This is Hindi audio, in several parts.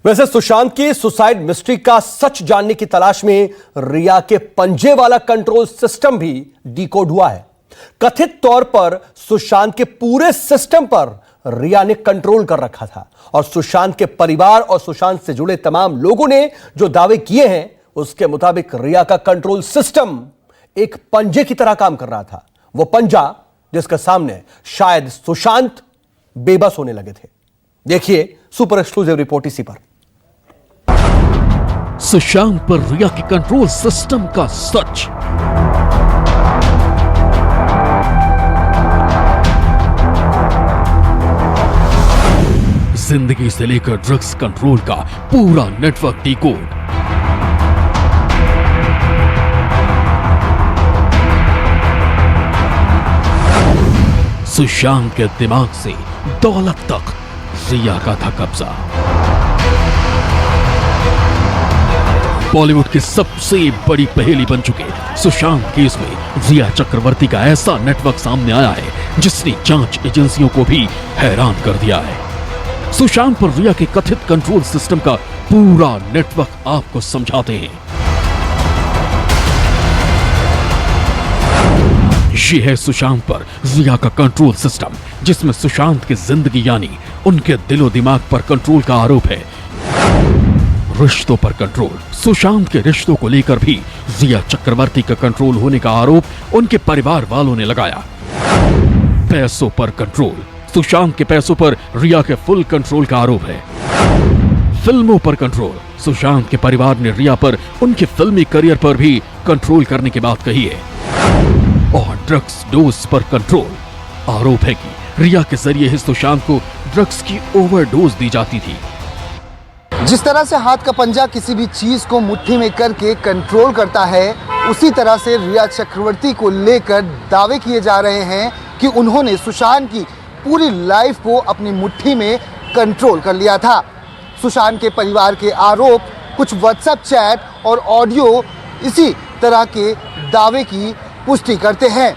वैसे सुशांत की सुसाइड मिस्ट्री का सच जानने की तलाश में रिया के पंजे वाला कंट्रोल सिस्टम भी डिकोड हुआ है। कथित तौर पर सुशांत के पूरे सिस्टम पर रिया ने कंट्रोल कर रखा था और सुशांत के परिवार और सुशांत से जुड़े तमाम लोगों ने जो दावे किए हैं उसके मुताबिक रिया का कंट्रोल सिस्टम एक पंजे की तरह काम कर रहा था। वो पंजा जिसके सामने शायद सुशांत बेबस होने लगे थे। देखिए सुपर एक्सक्लूसिव रिपोर्ट इसी पर। सुशांत पर रिया के कंट्रोल सिस्टम का सच। जिंदगी से लेकर ड्रग्स कंट्रोल का पूरा नेटवर्क डिकोड। सुशांत के दिमाग से दौलत तक रिया का था कब्जा। बॉलीवुड की सबसे बड़ी पहेली बन चुके सुशांत केस में रिया चक्रवर्ती का ऐसा नेटवर्क सामने आया है जिसने जांच एजेंसियों को भी हैरान कर दिया है। सुशांत पर रिया के कथित कंट्रोल सिस्टम का पूरा नेटवर्क आपको समझाते हैं। ये है सुशांत पर रिया का कंट्रोल सिस्टम, जिसमें सुशांत की जिंदगी यानी उनके दिलो दिमाग पर कंट्रोल का आरोप है। रिश्तों पर कंट्रोल। सुशांत के रिश्तों को लेकर भी रिया चक्रवर्ती का कंट्रोल होने का आरोप उनके परिवार वालों ने लगाया। पैसों पर कंट्रोल। सुशांत के पैसों पर रिया के फुल कंट्रोल का आरोप है। फिल्मों पर कंट्रोल। सुशांत के परिवार ने रिया पर उनके फिल्मी करियर पर भी कंट्रोल करने की बात कही है। और ड्रग्स डोज पर कंट्रोल। आरोप है कि रिया के जरिए ही सुशांत को ड्रग्स की ओवरडोज दी जाती थी। जिस तरह से हाथ का पंजा किसी भी चीज को मुट्ठी में करके कंट्रोल करता है, उसी तरह से रिया चक्रवर्ती को लेकर दावे किए जा रहे हैं कि उन्होंने सुशांत की पूरी लाइफ को अपनी मुट्ठी में कंट्रोल कर लिया था। सुशांत के परिवार के आरोप, कुछ व्हाट्सएप चैट और ऑडियो इसी तरह के दावे की पुष्टि करते हैं।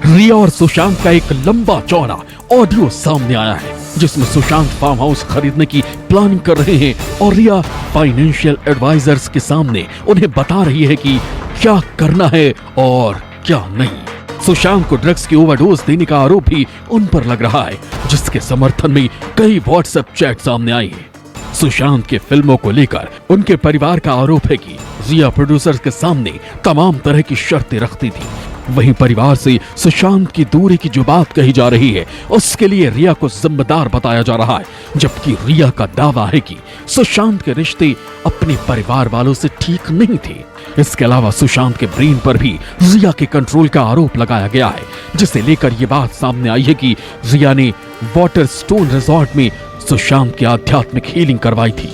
रिया और सुशांत का एक लंबा चौड़ा ऑडियो सामने आया है जिसमें सुशांत फार्म हाउस खरीदने की प्लानिंग कर रहे हैं और रिया फाइनेंशियल एडवाइजर्स के सामने उन्हें बता रही है कि क्या करना है और क्या नहीं। सुशांत को ड्रग्स की ओवरडोज देने का आरोप भी उन पर लग रहा है, जिसके समर्थन में कई व्हाट्सएप चैट सामने आई है। सुशांत के फिल्मों को लेकर उनके परिवार का आरोप है कि रिया प्रोड्यूसर्स के सामने तमाम तरह की शर्तें रखती थी। वहीं परिवार से सुशांत की दूरी की जो बात कही जा रही है उसके लिए रिया को जिम्मेदार बताया जा रहा है, जबकि रिया का दावा है कि सुशांत के रिश्ते अपने परिवार वालों से ठीक नहीं थे। इसके अलावा सुशांत के ब्रेन पर भी रिया के कंट्रोल का आरोप लगाया गया है, जिसे लेकर ये बात सामने आई है कि रिया ने वाटर स्टोन रिजॉर्ट में सुशांत की आध्यात्मिक हीलिंग करवाई थी।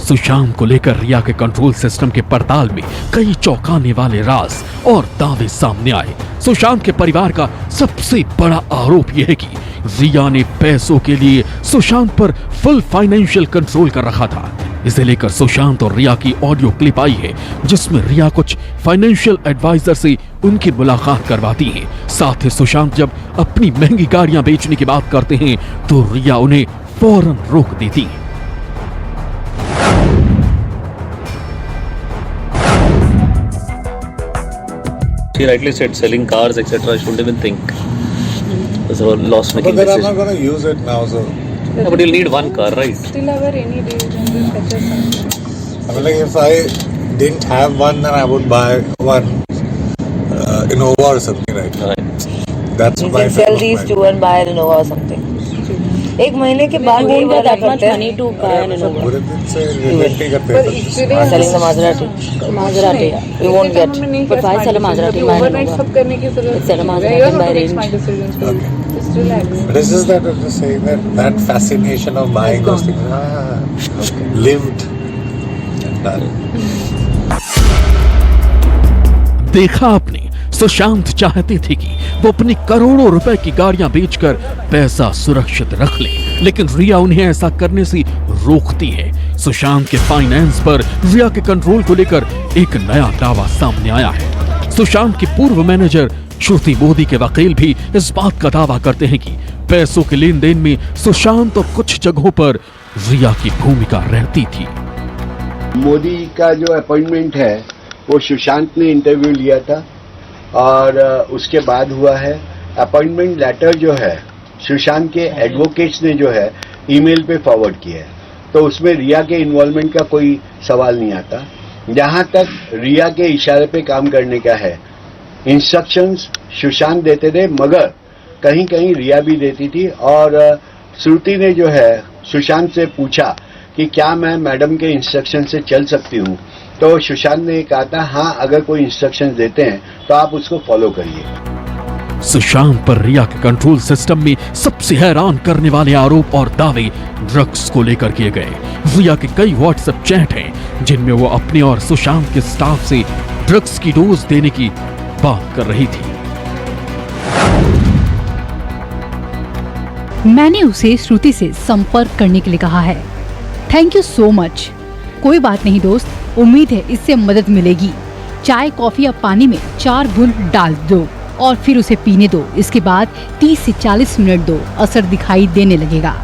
सुशांत को लेकर रिया के कंट्रोल सिस्टम के पड़ताल में कई चौंकाने वाले राज और दावे सामने आए। सुशांत के परिवार का सबसे बड़ा आरोप यह है कि रिया ने पैसों के लिए सुशांत पर फुल फाइनेंशियल कंट्रोल कर रखा था। इसे लेकर सुशांत और रिया की ऑडियो क्लिप आई है जिसमें रिया कुछ फाइनेंशियल एडवाइजर से उनकी मुलाकात करवाती है। साथ ही सुशांत जब अपनी महंगी गाड़ियां बेचने की बात करते हैं तो रिया उन्हें फौरन रोक देती है। She rightly said selling cars, etc. I shouldn't even think. It's a loss-making But decision. I'm not going to use it now, so. Yeah, but you'll need one car, right? Still have a rainy day, then we'll fetch us something. I mean, like, if I didn't have one, then I would buy one Innova or something, right? Right. That's You my can sell type of these mind. two and buy an Innova or something. एक महीने के बाद won't ये get that वाला much करते money हैं। to buy an Innova. What if it's a rental करते But हैं? इसलिए Selling the Maserati. Maserati, We won't get. But why sell a Maserati? Overnight सब करने की जरूरत It's a नहीं है. Maserati You are by not to make range. my decisions for you. Okay. Just relax. But it's just that I'm just saying that fascination of buying those things, lived and done. देखा आपने, सुशांत चाहते थे कि वो अपनी करोड़ों रुपए की गाड़ियां बेचकर पैसा सुरक्षित रख ले, लेकिन रिया उन्हें ऐसा करने से रोकती है। सुशांत के फाइनेंस पर रिया के कंट्रोल को लेकर एक नया दावा सामने आया है। सुशांत के पूर्व मैनेजर श्रुति मोदी के वकील भी इस बात का दावा करते हैं कि पैसों के लेन देन में सुशांत और कुछ जगहों पर रिया की भूमिका रहती थी। मोदी का जो अपॉइंटमेंट है वो सुशांत ने इंटरव्यू लिया था और उसके बाद हुआ है। अपॉइंटमेंट लेटर जो है सुशांत के एडवोकेट्स ने जो है ईमेल पे फॉरवर्ड किया है, तो उसमें रिया के इन्वॉल्वमेंट का कोई सवाल नहीं आता। जहां तक रिया के इशारे पे काम करने का है, इंस्ट्रक्शंस सुशांत देते थे, मगर कहीं कहीं रिया भी देती थी। और श्रुति ने जो है सुशांत से पूछा कि क्या मैं मैडम के इंस्ट्रक्शन से चल सकती हूँ, तो सुशांत ने कहा था हाँ, अगर कोई इंस्ट्रक्शन देते हैं तो आप उसको फॉलो करिए। सुशांत पर रिया के कंट्रोल सिस्टम में सबसे हैरान करने वाले आरोप और दावे ड्रग्स को लेकर किए गए। रिया के कई व्हाट्सएप चैट हैं जिनमें वो अपने और सुशांत के स्टाफ से ड्रग्स की डोज देने की बात कर रही थी। मैंने उसे श्रुति से संपर्क करने के लिए कहा है। Thank you so much. कोई बात नहीं दोस्त, उम्मीद है इससे मदद मिलेगी। चाय, कॉफी या पानी में 4 बूंद डाल दो और फिर उसे पीने दो। इसके बाद 30 से 40 मिनट दो, असर दिखाई देने लगेगा।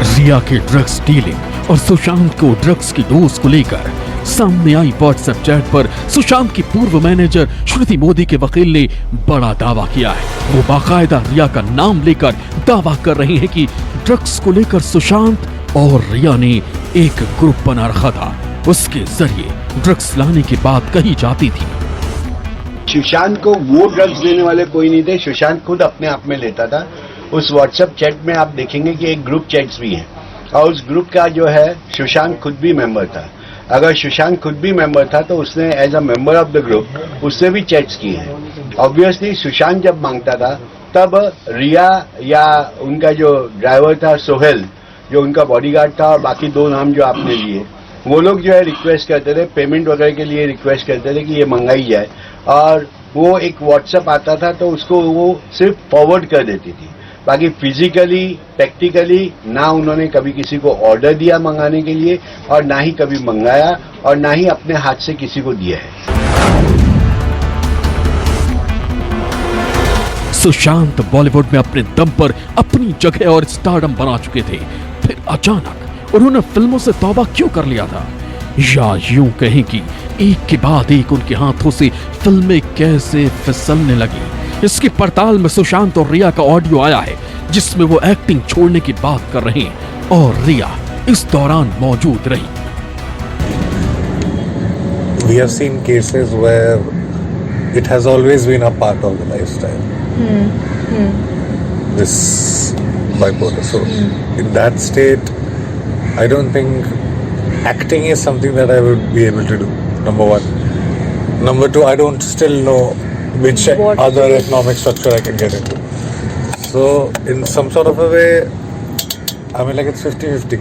रिया के ड्रग्स डीलिंग और सुशांत को ड्रग्स की डोज को लेकर सामने आई व्हाट्सएप चैट पर सुशांत की पूर्व मैनेजर श्रुति मोदी के वकील ने बड़ा दावा किया है। वो बाकायदा रिया का नाम लेकर दावा कर रहे हैं कि ड्रग्स को लेकर सुशांत और रिया ने एक ग्रुप बना रखा था। उसके जरिए ड्रग्स लाने की बात कही जाती थी। सुशांत को वो ड्रग्स देने वाले कोई नहीं थे, सुशांत खुद अपने आप में लेता था। उस व्हाट्सएप चैट में आप देखेंगे कि एक ग्रुप चैट्स भी हैं और उस ग्रुप का जो है सुशांत खुद भी मेंबर था। अगर सुशांत खुद भी मेंबर था तो उसने as a member of the group उससे भी चैट्स किए हैं। ऑब्वियसली सुशांत जब मांगता था तब रिया या उनका जो ड्राइवर था सोहेल, जो उनका बॉडीगार्ड था, और बाकी 2 नाम जो आपने लिए, वो लोग जो है रिक्वेस्ट करते थे, पेमेंट वगैरह के लिए रिक्वेस्ट करते थे कि ये मंगाई जाए। और वो एक व्हाट्सएप आता था तो उसको वो सिर्फ फॉरवर्ड कर देती थी। बाकी फिजिकली, प्रैक्टिकली ना उन्होंने कभी किसी को ऑर्डर दिया मंगाने के लिए और ना ही कभी मंगाया और ना ही अपने हाथ से किसी को दिया है। सुशांत बॉलीवुड में अपने दम पर अपनी जगह और स्टारडम बना चुके थे, फिर अचानक उन्होंने फिल्मों से तौबा क्यों कर लिया था? या यूं कहें कि एक के बाद एक उनके हाथों से फिल्में कैसे फिसलने लगी। इसकी पड़ताल में सुशांत और रिया का ऑडियो आया है जिसमें वो एक्टिंग छोड़ने की बात कर रहे हैं और रिया इस दौरान मौजूद रही। We have seen cases where it has always been a part of the lifestyle. This bipolar. So in that state, I don't think acting is something that I would be able to do. Number one. Number two, I don't still know which other economic structure I can get into. So in some sort of a way, I mean, like it's 50-50.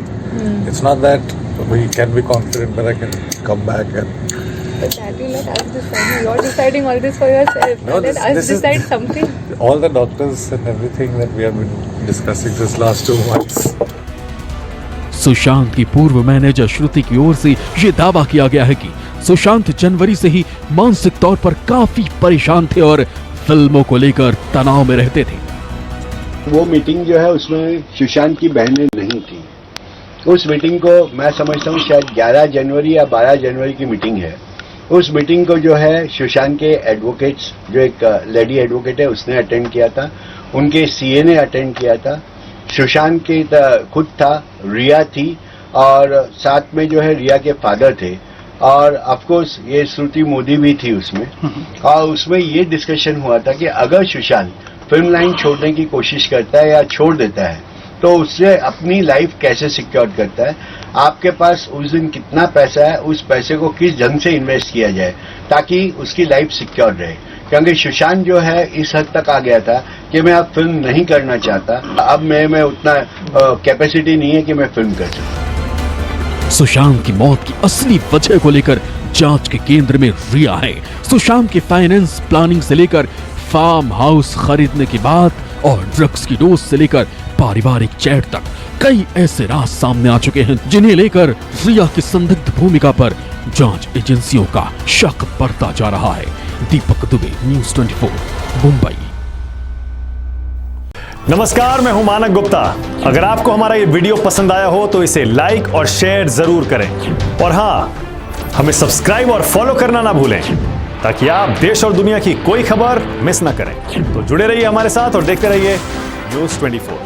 It's not that we can be confident that I can come back and. But that will not us decide. You're deciding all this for yourself. No, Let us decide something. All the doctors and everything that we have been discussing this last 2 months. Sushant की पूर्व मैनेजर श्रुति की ओर से यह दावा किया गया है कि सुशांत जनवरी से ही मानसिक तौर पर काफी परेशान थे और फिल्मों को लेकर तनाव में रहते थे। वो मीटिंग जो है उसमें सुशांत की बहनें नहीं थी। उस मीटिंग को मैं समझता हूँ शायद 11 जनवरी या 12 जनवरी की मीटिंग है। उस मीटिंग को जो है सुशांत के एडवोकेट्स, जो एक लेडी एडवोकेट है, उसने अटेंड किया था, उनके सीए ने अटेंड किया था, सुशांत की खुद था, रिया थी और साथ में जो है रिया के फादर थे और ऑफ कोर्स ये श्रुति मोदी भी थी उसमें। और उसमें ये डिस्कशन हुआ था कि अगर सुशांत फिल्म लाइन छोड़ने की कोशिश करता है या छोड़ देता है तो उससे अपनी लाइफ कैसे सिक्योर करता है, आपके पास उस दिन कितना पैसा है, उस पैसे को किस ढंग से इन्वेस्ट किया जाए ताकि उसकी लाइफ सिक्योर रहे। क्योंकि सुशांत जो है इस हद तक आ गया था कि मैं अब फिल्म नहीं करना चाहता, अब मैं उतना कैपेसिटी नहीं है कि मैं फिल्म कर सकूं। सुशांत की मौत की असली वजह को लेकर जांच के केंद्र में रिया है। सुशांत की फाइनेंस प्लानिंग से लेकर फार्म हाउस खरीदने की बात और ड्रग्स की डोज से लेकर पारिवारिक चैट तक कई ऐसे राज सामने आ चुके हैं जिन्हें लेकर रिया की संदिग्ध भूमिका पर जांच एजेंसियों का शक बढ़ता जा रहा है। दीपक दुबे, न्यूज़ 24, मुंबई। नमस्कार, मैं हूं मानक गुप्ता। अगर आपको हमारा ये वीडियो पसंद आया हो तो इसे लाइक और शेयर जरूर करें और हाँ, हमें सब्सक्राइब और फॉलो करना ना भूलें ताकि आप देश और दुनिया की कोई खबर मिस ना करें। तो जुड़े रहिए हमारे साथ और देखते रहिए न्यूज़ 24।